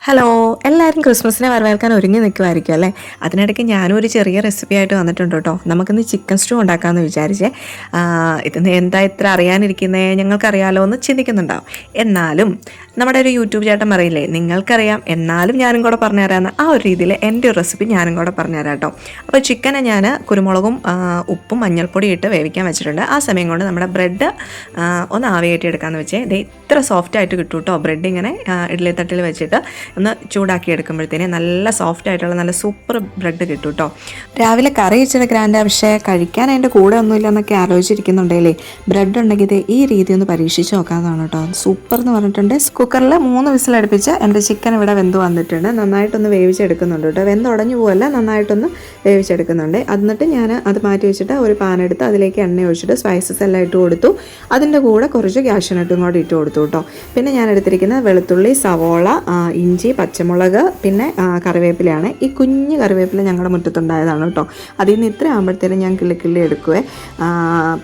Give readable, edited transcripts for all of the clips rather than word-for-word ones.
Hello, എല്ലാവരും ക്രിസ്മസിനെ വരവേൽക്കാൻ ഒരുങ്ങി നിൽക്കുമായിരിക്കും അല്ലേ? അതിനിടയ്ക്ക് ഞാനും ഒരു ചെറിയ റെസിപ്പി ആയിട്ട് വന്നിട്ടുണ്ട് കേട്ടോ. നമുക്കിന്ന് ചിക്കൻ സ്റ്റൂ ഉണ്ടാക്കാമെന്ന് വിചാരിച്ചേ. ഇതിന് എന്താ ഇത്ര അറിയാനിരിക്കുന്നേ, ഞങ്ങൾക്കറിയാലോ എന്ന് ചിന്തിക്കുന്നുണ്ടാവും. എന്നാലും നമ്മുടെ ഒരു യൂട്യൂബ് ചേട്ടൻ പറയില്ലേ, നിങ്ങൾക്കറിയാം എന്നാലും ഞാനും കൂടെ പറഞ്ഞുതരാമെന്ന്, ആ ഒരു രീതിയിൽ എൻ്റെ ഒരു റെസിപ്പി ഞാനും കൂടെ പറഞ്ഞുതരാം കേട്ടോ. അപ്പോൾ ചിക്കനെ ഞാൻ കുരുമുളകും ഉപ്പും മഞ്ഞൾപ്പൊടി ഇട്ട് വേവിക്കാൻ വെച്ചിട്ടുണ്ട്. ആ സമയം കൊണ്ട് നമ്മുടെ ബ്രെഡ് ഒന്ന് ആവിയേറ്റി എടുക്കാമെന്ന് വെച്ചേ. ഇത് ഇത്ര സോഫ്റ്റായിട്ട് കിട്ടും കേട്ടോ. ബ്രെഡ് ഇങ്ങനെ ഇഡ്ഡലി തട്ടിൽ വെച്ചിട്ട് ഒന്ന് ചൂടാക്കി എടുക്കുമ്പോഴത്തേന് നല്ല സോഫ്റ്റ് ആയിട്ടുള്ള നല്ല സൂപ്പർ ബ്രെഡ് കിട്ടും കേട്ടോ. രാവിലെ കറി വെച്ചത് ഗ്രാൻഡ്, പക്ഷേ കഴിക്കാൻ അതിൻ്റെ കൂടെ ഒന്നുമില്ല എന്നൊക്കെ ആലോചിച്ചിരിക്കുന്നുണ്ടെങ്കിലേ ബ്രെഡ് ഉണ്ടെങ്കിൽ ഇത് ഈ രീതി ഒന്ന് പരീക്ഷിച്ച് നോക്കാവുന്നതാണ് കേട്ടോ. സൂപ്പർ എന്ന് പറഞ്ഞിട്ടുണ്ട്. കുക്കറിൽ 3 വിസിലടുപ്പിച്ച് എൻ്റെ ചിക്കൻ ഇവിടെ വെന്ത് വന്നിട്ടുണ്ട്. നന്നായിട്ടൊന്ന് വേവിച്ചെടുക്കുന്നുണ്ട് കേട്ടോ. വെന്തുടഞ്ഞു പോകല്ല, നന്നായിട്ടൊന്ന് വേവിച്ചെടുക്കുന്നുണ്ട്. എന്നിട്ട് ഞാൻ അത് മാറ്റി വെച്ചിട്ട് ഒരു പാൻ എടുത്ത് അതിലേക്ക് എണ്ണ ഒഴിച്ചിട്ട് സ്പൈസസ് എല്ലാം ഇട്ട് കൊടുത്തു. അതിൻ്റെ കൂടെ കുറച്ച് കാഷ്യൂനട്ടും കൂടെ ഇട്ട് കൊടുത്തു കേട്ടോ. പിന്നെ ഞാൻ എടുത്തിരിക്കുന്നത് വെളുത്തുള്ളി, സവോള, ഇഞ്ചി, പച്ചമുളക്, പിന്നെ കറിവേപ്പിലയാണ്. ഈ കുഞ്ഞ് കറിവേപ്പില ഞങ്ങളുടെ മുറ്റത്തുണ്ടായതാണ് കേട്ടോ. അതിൽ നിന്ന് ഇത്ര ആകുമ്പോഴത്തേനും ഞാൻ കിള്ളി എടുക്കുവേ.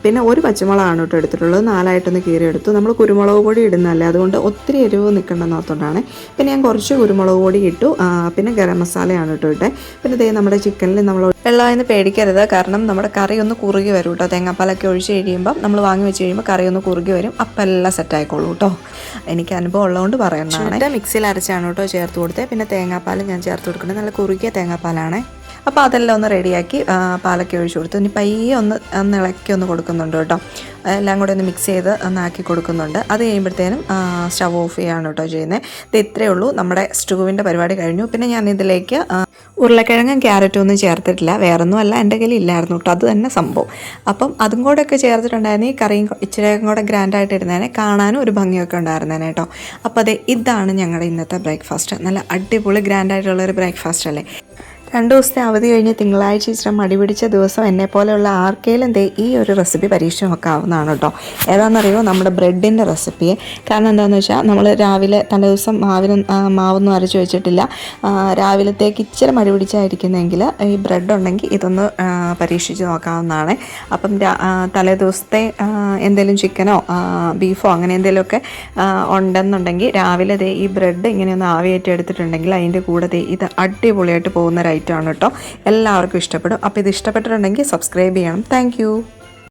പിന്നെ ഒരു പച്ചമുളകാണ് കേട്ടോ എടുത്തിട്ടുള്ളത്. 4ആയിട്ടൊന്ന് കീറി എടുത്തു. നമ്മൾ കുരുമുളക് പൊടി ഇടുന്നതല്ലേ, അതുകൊണ്ട് ഒത്തിരി എരിവ് നിൽക്കണ്ടെന്ന് ഓർത്തോണ്ടാണ്. പിന്നെ ഞാൻ കുറച്ച് കുരുമുളക് പൊടി ഇട്ടു. പിന്നെ ഗരം മസാലയാണ് കേട്ടോ ഇട്ടെ. പിന്നെ ഇതേ നമ്മുടെ ചിക്കനിൽ നമ്മൾ വെള്ളമായെന്ന് പേടിക്കരുത്, കാരണം നമ്മുടെ കറി ഒന്ന് കുറുകി വരും കേട്ടോ. തേങ്ങാപ്പാലൊക്കെ ഒഴിച്ച് കഴിയുമ്പം നമ്മൾ വാങ്ങി വെച്ച് കഴിയുമ്പോൾ കറി ഒന്ന് കുറുകി വരും. അപ്പം എല്ലാം സെറ്റായിക്കോളൂ കേട്ടോ. എനിക്ക് അനുഭവം ഉള്ളതുകൊണ്ട് പറയുന്നതാണ്. മിക്സിയിൽ അരച്ചാണ് കേട്ടോ ചേർത്ത് കൊടുത്തത്. പിന്നെ തേങ്ങാപ്പാൽ ഞാൻ ചേർത്ത് കൊടുക്കുന്നത് നല്ല കുറുകിയ തേങ്ങാപ്പാലാണ്. അപ്പോൾ അതെല്ലാം ഒന്ന് റെഡിയാക്കി പാലൊക്കെ ഒഴിച്ച് കൊടുത്തു. ഇനി പയ്യെ ഒന്ന് ഇളക്കി ഒന്ന് കൊടുക്കുന്നുണ്ട് കേട്ടോ. എല്ലാം കൂടെ ഒന്ന് മിക്സ് ചെയ്ത് ഒന്നാക്കി കൊടുക്കുന്നുണ്ട്. അത് കഴിയുമ്പോഴത്തേനും സ്റ്റവ് ഓഫ് ചെയ്യാണ് കേട്ടോ ചെയ്യുന്നത്. ഇത് ഇത്രയേ ഉള്ളൂ, നമ്മുടെ സ്റ്റൂവിൻ്റെ പരിപാടി കഴിഞ്ഞു. പിന്നെ ഞാൻ ഇതിലേക്ക് ഉരുളക്കിഴങ്ങും ക്യാരറ്റും ഒന്നും ചേർത്തിട്ടില്ല. വേറൊന്നും അല്ല, എൻ്റെ കയ്യിൽ ഇല്ലായിരുന്നു കേട്ടോ, അത് തന്നെ സംഭവം. അപ്പം അതും കൂടെയൊക്കെ ചേർത്തിട്ടുണ്ടായിരുന്നു. ഈ കറിയും ഇച്ചിരിയും കൂടെ ഗ്രാൻഡായിട്ട് ഇരുന്നേനെ, കാണാനും ഒരു ഭംഗിയൊക്കെ ഉണ്ടായിരുന്നേനെ കേട്ടോ. അപ്പോൾ ഇതാണ് ഞങ്ങളുടെ ഇന്നത്തെ ബ്രേക്ക്ഫാസ്റ്റ്. നല്ല അടിപൊളി ഗ്രാൻഡായിട്ടുള്ളൊരു ബ്രേക്ക്ഫാസ്റ്റ് അല്ലേ. 2 ദിവസത്തെ അവധി കഴിഞ്ഞ് തിങ്കളാഴ്ച ഇച്ചിരി മടി പിടിച്ച ദിവസം എന്നെപ്പോലെയുള്ള ആർക്കെങ്കിലും ഈ ഒരു റെസിപ്പി പരീക്ഷിച്ച് നോക്കാവുന്നതാണ് കേട്ടോ. ഏതാണെന്നറിയോ, നമ്മുടെ ബ്രെഡിൻ്റെ റെസിപ്പിയെ. കാരണം എന്താണെന്ന് വെച്ചാൽ നമ്മൾ രാവിലെ തലേദിവസം മാവൊന്നും അരച്ച് വെച്ചിട്ടില്ല. രാവിലത്തേക്ക് ഇച്ചിരി മടി പിടിച്ചായിരിക്കുന്നെങ്കിൽ ഈ ബ്രെഡ് ഉണ്ടെങ്കിൽ ഇതൊന്ന് പരീക്ഷിച്ച് നോക്കാവുന്നതാണ്. അപ്പം തലേ ദിവസത്തെ എന്തെങ്കിലും ചിക്കനോ ബീഫോ അങ്ങനെ എന്തെങ്കിലുമൊക്കെ ഉണ്ടെന്നുണ്ടെങ്കിൽ രാവിലെ ഈ ബ്രെഡ് ഇങ്ങനെയൊന്ന് ആവിയേറ്റി എടുത്തിട്ടുണ്ടെങ്കിൽ അതിൻ്റെ കൂടെ ഇത് അടിപൊളിയായിട്ട് പോകുന്ന ആണ് കേട്ടോ. എല്ലാവർക്കും ഇഷ്ടപ്പെടും. അപ്പോൾ ഇത് ഇഷ്ടപ്പെട്ടിട്ടുണ്ടെങ്കിൽ സബ്സ്ക്രൈബ് ചെയ്യണം. താങ്ക്